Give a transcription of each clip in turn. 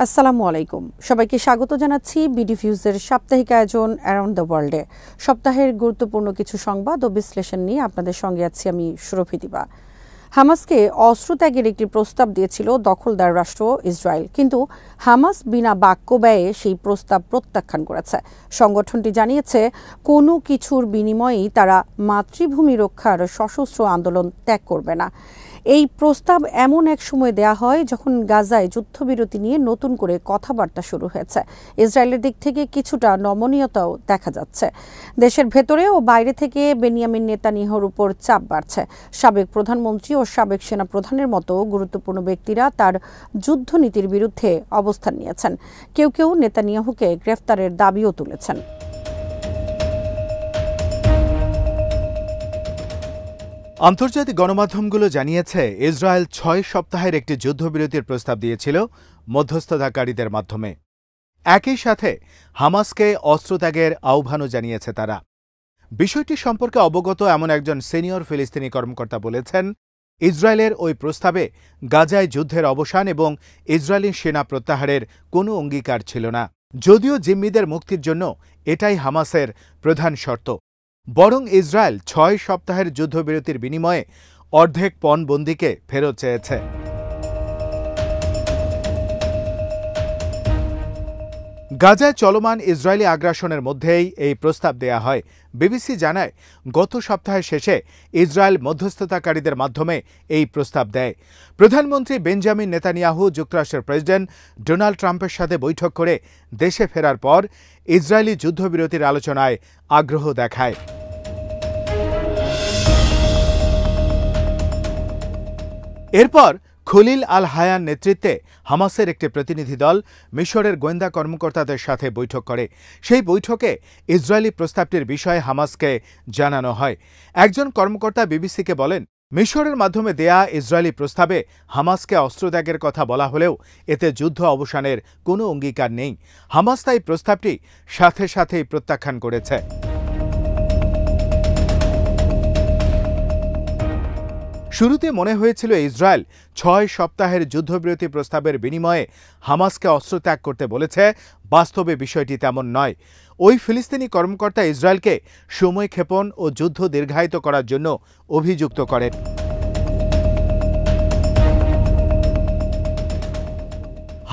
আসসালামু আলাইকুম, সবাইকে স্বাগত জানাচ্ছি বিডি ফিউজের সাপ্তাহিক আয়োজন অ্যারাউন্ড দ্য ওয়ার্ল্ডে। সপ্তাহের গুরুত্বপূর্ণ কিছু সংবাদ ও বিশ্লেষণ নিয়ে আপনাদের সঙ্গে আছি আমি সুরভি দিবা। হামাসকে অস্ত্র ত্যাগের একটি প্রস্তাব দিয়েছিল দখলদার রাষ্ট্র ইসরায়েল, কিন্তু হামাস বিনা বাক্য ব্যয়ে সেই প্রস্তাব প্রত্যাখ্যান করেছে। সংগঠনটি জানিয়েছে কোনো কিছুর বিনিময়েই তারা মাতৃভূমি রক্ষার সশস্ত্র আন্দোলন ত্যাগ করবে না। এই প্রস্তাব এমন এক সময় দেয়া হয় যখন গাজায় যুদ্ধবিরতি নিয়ে নতুন করে কথাবার্তা শুরু হয়েছে। ইসরায়েলের দিক থেকে কিছুটা নমনীয়তাও দেখা যাচ্ছে। দেশের ভেতরে ও বাইরে থেকে বেনিয়ামিন নেতানিয়াহুর উপর চাপ বাড়ছে। সাবেক প্রধানমন্ত্রী ও সাবেক সেনাপ্রধানের মতো গুরুত্বপূর্ণ ব্যক্তিরা তার যুদ্ধনীতির বিরুদ্ধে অবস্থান নিয়েছেন। কেউ কেউ নেতানিয়াহুকে গ্রেফতারের দাবিও তুলেছেন। আন্তর্জাতিক গণমাধ্যমগুলো জানিয়েছে ইসরায়েল ৬ সপ্তাহের একটি যুদ্ধবিরতির প্রস্তাব দিয়েছিল মধ্যস্থতাকারীদের মাধ্যমে। একই সাথে হামাসকে অস্ত্রত্যাগের আহ্বানও জানিয়েছে তারা। বিষয়টি সম্পর্কে অবগত এমন একজন সিনিয়র ফিলিস্তিনি কর্মকর্তা বলেছেন, ইসরায়েলের ওই প্রস্তাবে গাজায় যুদ্ধের অবসান এবং ইসরায়েলি সেনা প্রত্যাহারের কোনো অঙ্গীকার ছিল না, যদিও জিম্মিদের মুক্তির জন্য এটাই হামাসের প্রধান শর্ত। বরং ইসরায়েল ৬ সপ্তাহের যুদ্ধবিরতির বিনিময়ে অর্ধেক পণবন্দিকে ফেরত চেয়েছে। গাজায় চলমান ইসরায়েলি আগ্রাসনের মধ্যেই এই প্রস্তাব দেয়া হয়। বিবিসি জানায়, গত সপ্তাহের শেষে ইসরায়েল মধ্যস্থতাকারীদের মাধ্যমে এই প্রস্তাব দেয়। প্রধানমন্ত্রী বেঞ্জামিন নেতানিয়াহু যুক্তরাষ্ট্রের প্রেসিডেন্ট ডোনাল্ড ট্রাম্পের সাথে বৈঠক করে দেশে ফেরার পর ইসরায়েলি যুদ্ধবিরতির আলোচনায় আগ্রহ দেখায়। এরপর খলিল আল হায়ান নেতৃত্বে হামাসের একটি প্রতিনিধি দল মিশরের গোয়েন্দা কর্মকর্তাদের সাথে বৈঠক করে। সেই বৈঠকে ইসরায়েলি প্রস্তাবটির বিষয়ে হামাসকে জানানো হয়। একজন কর্মকর্তা বিবিসিকে বলেন, মিশরের মাধ্যমে দেয়া ইসরায়েলি প্রস্তাবে হামাসকে অস্ত্রত্যাগের কথা বলা হলেও এতে যুদ্ধ অবসানের কোনো অঙ্গীকার নেই। হামাস তাই প্রস্তাবটি সাথে সাথেই প্রত্যাখ্যান করেছে। শুরুতে মনে হয়েছিল ইসরায়েল ৬ সপ্তাহের যুদ্ধবিরতি প্রস্তাবের বিনিময়ে হামাসকে অস্ত্রত্যাগ করতে বলেছে। বাস্তবে বিষয়টি তেমন নয়। ওই ফিলিস্তিনি কর্মকর্তা ইসরায়েলকে সময়ক্ষেপণ ও যুদ্ধ দীর্ঘায়িত করার জন্য অভিযুক্ত করেন।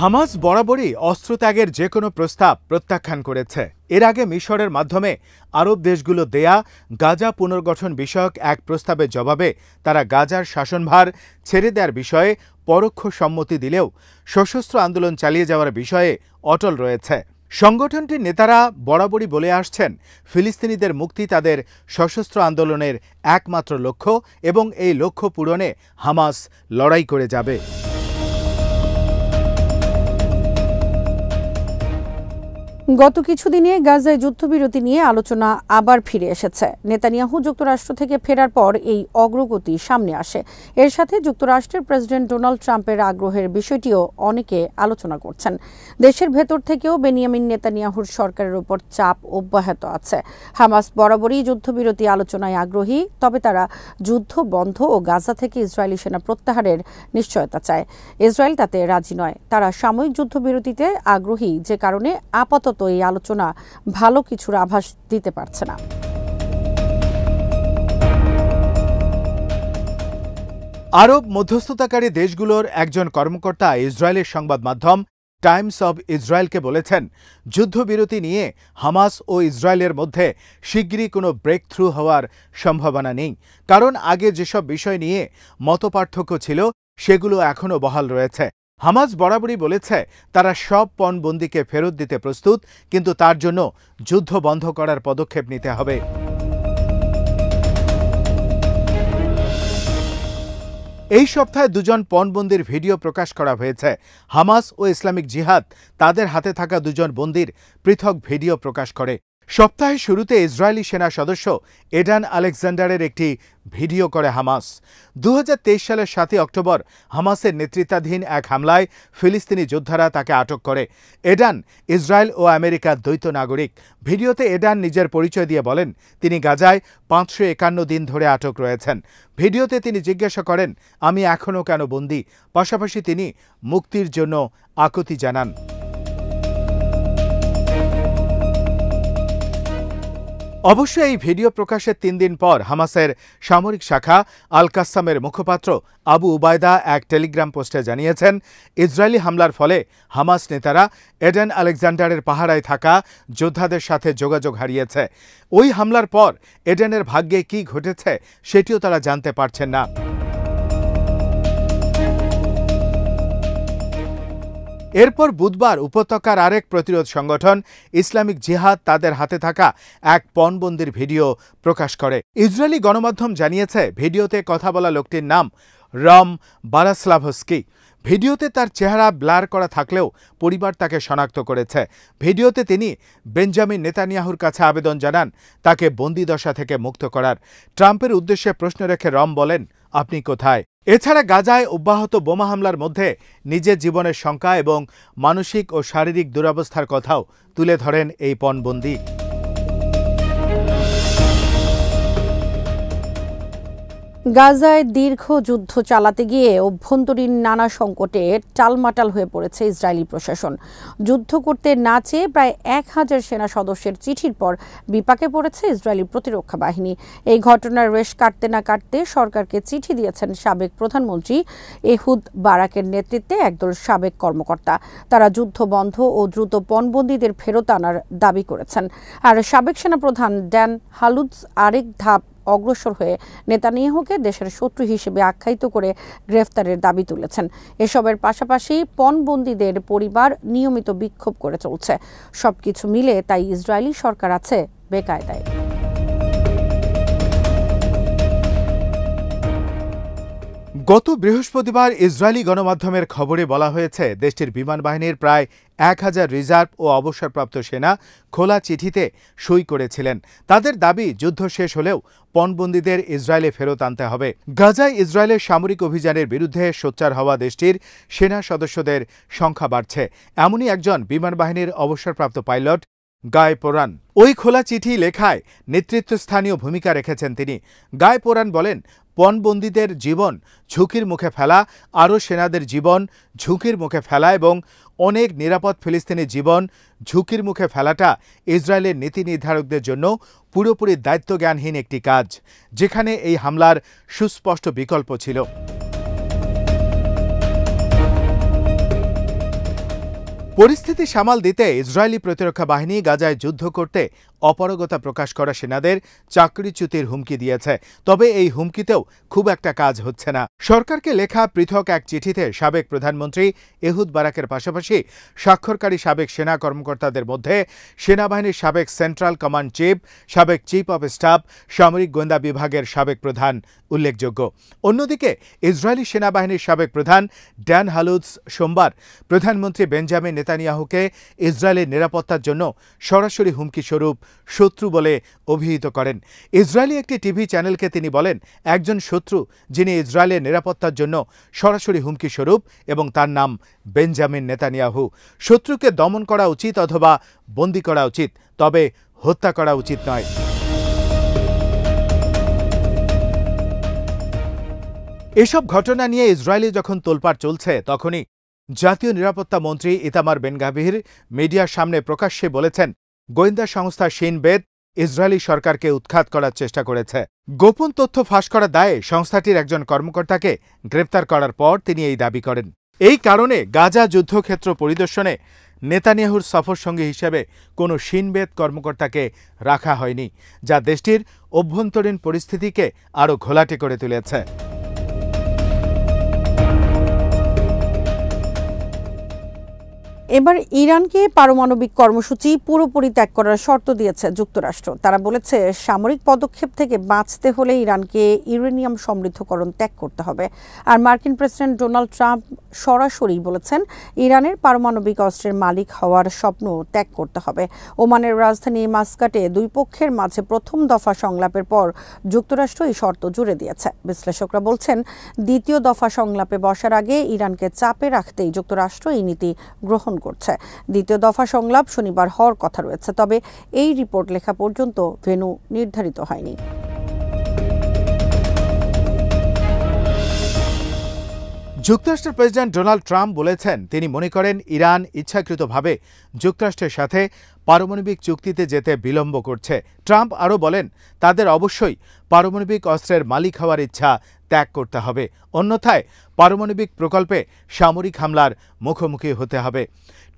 হামাস বরাবরই অস্ত্রত্যাগের যে কোনো প্রস্তাব প্রত্যাখ্যান করেছে। এর আগে মিশরের মাধ্যমে আরব দেশগুলো দেয়া গাজা পুনর্গঠন বিষয়ক এক প্রস্তাবের জবাবে তারা গাজার শাসনভার ছেড়ে দেওয়ার বিষয়ে পরোক্ষ সম্মতি দিলেও সশস্ত্র আন্দোলন চালিয়ে যাওয়ার বিষয়ে অটল রয়েছে। সংগঠনটির নেতারা বরাবরই বলে আসছেন, ফিলিস্তিনিদের মুক্তি তাদের সশস্ত্র আন্দোলনের একমাত্র লক্ষ্য এবং এই লক্ষ্য পূরণে হামাস লড়াই করে যাবে। গত কিছুদিনে গাজায় যুদ্ধবিরতি নিয়ে আলোচনা আবার ফিরে এসেছে। নেতানিয়াহু যুক্তরাষ্ট্র থেকে ফেরার পর এই অগ্রগতি সামনে আসে। এর সাথে যুক্তরাষ্ট্রের প্রেসিডেন্ট ডোনাল্ড ট্রাম্পের আগ্রহের বিষয়টিও অনেকে আলোচনা করছেন। দেশের ভেতর থেকেও বেনিয়ামিন নেতানিয়াহুর সরকারের উপর চাপ অব্যাহত আছে। হামাস বরাবরই যুদ্ধবিরতি আলোচনায় আগ্রহী, তবে তারা যুদ্ধ বন্ধ ও গাজা থেকে ইসরায়েলি সেনা প্রত্যাহারের নিশ্চয়তা চায়। ইসরায়েল তাতে রাজি নয়। তারা সাময়িক যুদ্ধবিরতিতে আগ্রহী, যে কারণে আপাতত এই আলোচনা ভালো কিছুর আভাস দিতে পারছে না। আরব মধ্যস্থতাকারী দেশগুলোর একজন কর্মকর্তা ইসরায়েলের সংবাদ মাধ্যম টাইমস অব ইসরায়েলকে বলেছেন, যুদ্ধবিরতি নিয়ে হামাস ও ইসরায়েলের মধ্যে শিগগিরই কোনো ব্রেক থ্রু হওয়ার সম্ভাবনা নেই, কারণ আগে যেসব বিষয় নিয়ে মতপার্থক্য ছিল সেগুলো এখনও বহাল রয়েছে। হামাস বরাবরই বলেছে তারা সব পণবন্দিকে ফেরত দিতে প্রস্তুত, কিন্তু তার জন্য যুদ্ধ বন্ধ করার পদক্ষেপ নিতে হবে। এই সপ্তাহে দুজন পণবন্দির ভিডিও প্রকাশ করা হয়েছে। হামাস ও ইসলামিক জিহাদ তাদের হাতে থাকা দুজন বন্দির পৃথক ভিডিও প্রকাশ করে। সপ্তাহের শুরুতে ইসরায়েলি সেনা সদস্য এডান আলেকজান্ডারের একটি ভিডিও করে হামাস। 2023 সালের 7 অক্টোবর হামাসের নেতৃত্বাধীন এক হামলায় ফিলিস্তিনি যোদ্ধারা তাকে আটক করে। এডান ইসরায়েল ও আমেরিকার দ্বৈত নাগরিক। ভিডিওতে এডান নিজের পরিচয় দিয়ে বলেন তিনি গাজায় 551 দিন ধরে আটক রয়েছেন। ভিডিওতে তিনি জিজ্ঞাসা করেন, আমি এখনও কেন বন্দী? পাশাপাশি তিনি মুক্তির জন্য আকুতি জানান। অবশ্য এই ভিডিও প্রকাশের 3 দিন পর হামাসের সামরিক শাখা আল কাসামের মুখপাত্র আবু উবায়দা এক টেলিগ্রাম পোস্টে জানিয়েছেন, ইসরায়েলি হামলার ফলে হামাস নেতারা এডেন আলেকজান্ডারের পাহারায় থাকা যোদ্ধাদের সাথে যোগাযোগ হারিয়েছে। ওই হামলার পর এডেনের ভাগ্যে কী ঘটেছে সেটিও তারা জানতে পারছেন না। এরপর বুধবার উপত্যকার আরেক প্রতিরোধ সংগঠন ইসলামিক জিহাদ তাদের হাতে থাকা এক পণবন্দির ভিডিও প্রকাশ করে। ইসরায়েলি গণমাধ্যম জানিয়েছে, ভিডিওতে কথা বলা লোকটির নাম রম বারাসলাভস্কি। ভিডিওতে তার চেহারা ব্লার করা থাকলেও পরিবার তাকে শনাক্ত করেছে। ভিডিওতে তিনি বেঞ্জামিন নেতানিয়াহুর কাছে আবেদন জানান তাকে বন্দিদশা থেকে মুক্ত করার। ট্রাম্পের উদ্দেশ্যে প্রশ্ন রেখে রম বলেন, আপনি কোথায়? এছাড়া গাজায় অব্যাহত বোমা হামলার মধ্যে নিজের জীবনের শঙ্কা এবং মানসিক ও শারীরিক দুরবস্থার কথাও তুলে ধরেন এই পণবন্দী। গাজায় দীর্ঘ যুদ্ধ চালাতে গিয়ে অভ্যন্তরীণ নানা সংকটে টালমাটাল হয়ে পড়েছে ইসরায়েলি প্রশাসন। যুদ্ধ করতে না চেয়ে প্রায় 1000 সেনা সদস্যের চিঠির পর বিপাকে পড়েছে ইসরায়েলি প্রতিরক্ষা বাহিনী। এই ঘটনার রেশ কাটতে না কাটতে সরকারকে চিঠি দিয়েছেন সাবেক প্রধানমন্ত্রী এহুদ বারাকের নেতৃত্বে একদল সাবেক কর্মকর্তা। তারা যুদ্ধ বন্ধ ও দ্রুত পণবন্দীদের ফেরত আনার দাবি করেছেন। আর সাবেক সেনাপ্রধান ড্যান হালুৎজ আরেক ধাপ অগ্রসর হয়ে নেতানিয়াহুকে দেশের শত্রু হিসেবে আখ্যায়িত করে গ্রেফতারের দাবি তুলেছেন। এসবের পাশাপাশি পণবন্দীদের পরিবার নিয়মিত বিক্ষোভ করে চলছে। সবকিছু মিলে তাই ইসরায়েলি সরকার আছে বেকায়দায়। গত বৃহস্পতিবার ইসরায়েলি গণমাধ্যমের খবরে বলা হয়েছে, দেশটির বিমান বাহিনীর প্রায় 1000 রিজার্ভ ও অবসরপ্রাপ্ত সেনা খোলা চিঠিতে সই করেছিলেন। তাদের দাবি, যুদ্ধ শেষ হলেও পণবন্দীদের ইসরায়েলে ফেরত আনতে হবে। গাজায় ইসরায়েলের সামরিক অভিযানের বিরুদ্ধে সোচ্চার হওয়া দেশটির সেনা সদস্যদের সংখ্যা বাড়ছে। এমনই একজন বিমান বাহিনীর অবসরপ্রাপ্ত পাইলট গায় পোরান। ওই খোলা চিঠি লেখায় নেতৃত্বস্থানীয় ভূমিকা রেখেছেন তিনি। গায় পোরান বলেন, পণবন্দীদের জীবন ঝুঁকির মুখে ফেলা, আরও সেনাদের জীবন ঝুঁকির মুখে ফেলা এবং অনেক নিরাপদ ফিলিস্তিনি জীবন ঝুঁকির মুখে ফেলাটা ইসরায়েলের নীতি নির্ধারকদের জন্য পুরোপুরি দায়িত্বজ্ঞানহীন একটি কাজ, যেখানে এই হামলার সুস্পষ্ট বিকল্প ছিল। পরিস্থিতি সামাল দিতে ইসরায়েলি প্রতিরক্ষা বাহিনী গাজায় যুদ্ধ করতে অপারগতা প্রকাশ করা সেনাদের চাকরিচ্যুতির হুমকি দিয়েছে। তবে এই হুমকিতেও খুব একটা কাজ হচ্ছে না। সরকারকে লেখা পৃথক এক চিঠিতে সাবেক প্রধানমন্ত্রী এহুদ বারাকের পাশাপাশি স্বাক্ষরকারী সাবেক সেনা কর্মকর্তাদের মধ্যে সেনাবাহিনীর সাবেক সেন্ট্রাল কমান্ড চিফ, সাবেক চিফ অব স্টাফ, সামরিক গোয়েন্দা বিভাগের সাবেক প্রধান উল্লেখযোগ্য। অন্যদিকে ইসরায়েলি সেনাবাহিনীর সাবেক প্রধান ড্যান হালুৎজ সোমবার প্রধানমন্ত্রী বেঞ্জামিন নেতানিয়াহুকে ইসরায়েলের নিরাপত্তার জন্য সরাসরি হুমকি স্বরূপ শত্রু বলে অভিহিত করেন। ইসরায়েলি একটি টিভি চ্যানেলকে তিনি বলেন, একজন শত্রু যিনি ইসরায়েলের নিরাপত্তার জন্য সরাসরি হুমকি স্বরূপ এবং তার নাম বেঞ্জামিন নেতানিয়াহু। শত্রুকে দমন করা উচিত অথবা বন্দী করা উচিত, তবে হত্যা করা উচিত নয়। এসব ঘটনা নিয়ে ইসরায়েলে যখন তোলপাড় চলছে, তখনই জাতীয় নিরাপত্তা মন্ত্রী ইতামার বেন গাভির মিডিয়ার সামনে প্রকাশ্যে বলেছেন, গোয়েন্দা সংস্থা শিন বেত ইসরায়েলি সরকারকে উৎখাত করার চেষ্টা করেছে। গোপন তথ্য ফাঁস করার দায়ে সংস্থাটির একজন কর্মকর্তাকে গ্রেপ্তার করার পর তিনি এই দাবি করেন। এই কারণে গাজা যুদ্ধক্ষেত্র পরিদর্শনে নেতানিয়াহুর সফরসঙ্গী হিসেবে কোনো শিন বেত কর্মকর্তাকে রাখা হয়নি, যা দেশটির অভ্যন্তরীণ পরিস্থিতিকে আরও ঘোলাটে করে তুলেছে। এবার ইরানকে পারমাণবিক কর্মসূচি পুরোপুরি ত্যাগ করার শর্ত দিয়েছে যুক্তরাষ্ট্র। তারা বলেছে সামরিক পদক্ষেপ থেকে বাঁচতে হলে ইরানকে ইউরেনিয়াম সমৃদ্ধকরণ ত্যাগ করতে হবে। আর মার্কিন প্রেসিডেন্ট ডোনাল্ড ট্রাম্প সরাসরি বলেছেন ইরানের পারমাণবিক অস্ত্রের মালিক হওয়ার স্বপ্ন ত্যাগ করতে হবে। ওমানের রাজধানী মাস্কাটে দুই পক্ষের মাঝে প্রথম দফা সংলাপের পর যুক্তরাষ্ট্র এই শর্ত জুড়ে দিয়েছে। বিশ্লেষকরা বলছেন দ্বিতীয় দফা সংলাপে বসার আগে ইরানকে চাপে রাখতেই যুক্তরাষ্ট্র এই নীতি গ্রহণ করছে। দ্বিতীয় দফা সংলাপ শনিবার হওয়ার কথা রয়েছে, তবে এই রিপোর্ট লেখা পর্যন্ত ভেন্যু নির্ধারিত হয়নি। যুক্তরাষ্ট্রের প্রেসিডেন্ট ডোনাল্ড ট্রাম্প বলেছেন তিনি মনে করেন ইরান ইচ্ছাকৃতভাবে যুক্তরাষ্ট্রের সাথে পারমাণবিক চুক্তিতে যেতে বিলম্ব করছে। ট্রাম্প আরও বলেন তাদের অবশ্যই পারমাণবিক অস্ত্রের মালিক হওয়ার ইচ্ছা ত্যাগ করতে হবে, অন্যথায় পারমাণবিক প্রকল্পে সামরিক হামলার মুখোমুখি হতে হবে।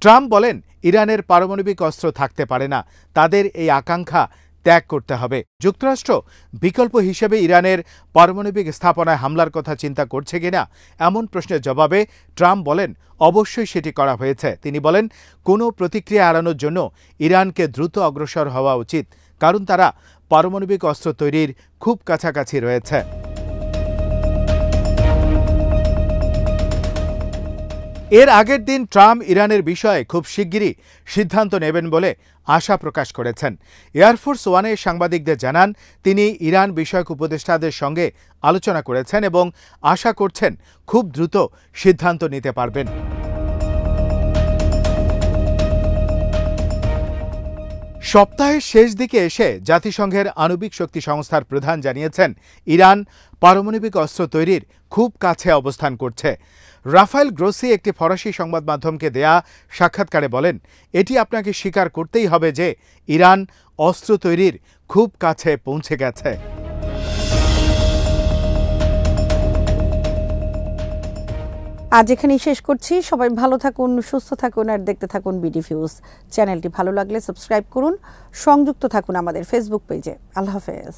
ট্রাম্প বলেন ইরানের পারমাণবিক অস্ত্র থাকতে পারে না, তাদের এই আকাঙ্ক্ষা ত্যাগ করতে হবে। যুক্তরাষ্ট্র বিকল্প হিসেবে ইরানের পারমাণবিক স্থাপনায় হামলার কথা চিন্তা করছে কিনা এমন প্রশ্নের জবাবে ট্রাম্প বলেন অবশ্যই সেটি করা হয়েছে। তিনি বলেন কোনো প্রতিক্রিয়া এড়ানোর জন্য ইরানকে দ্রুত অগ্রসর হওয়া উচিত, কারণ তারা পারমাণবিক অস্ত্র তৈরির খুব কাছাকাছি রয়েছে। এর আগের দিন ট্রাম্প ইরানের বিষয়ে খুব শিগগিরই সিদ্ধান্ত নেবেন বলে আশা প্রকাশ করেছেন। এয়ারফোর্স ওয়ানে সাংবাদিকদের জানান তিনি ইরান বিষয়ক উপদেষ্টাদের সঙ্গে আলোচনা করেছেন এবং আশা করছেন খুব দ্রুত সিদ্ধান্ত নিতে পারবেন। সপ্তাহের শেষ দিকে এসে জাতিসংঘের আণবিক শক্তি সংস্থার প্রধান জানিয়েছেন ইরান পারমাণবিক অস্ত্র তৈরির খুব কাছে অবস্থান করছে। রাফায়েল গ্রোসি একটি ফরাসি সংবাদ মাধ্যমকে দেয়া সাক্ষাৎকারে বলেন এটি আপনাকে স্বীকার করতেই হবে যে ইরান অস্ত্র তৈরির খুব কাছে পৌঁছে গেছে। আজ এখানেই শেষ করছি। সবাই ভালো থাকুন, সুস্থ থাকুন আর দেখতে থাকুন বিডি ভিউজ। চ্যানেলটি ভালো লাগলে সাবস্ক্রাইব করুন, সংযুক্ত থাকুন আমাদের ফেসবুক পেজে। আল্লাহ হাফেজ।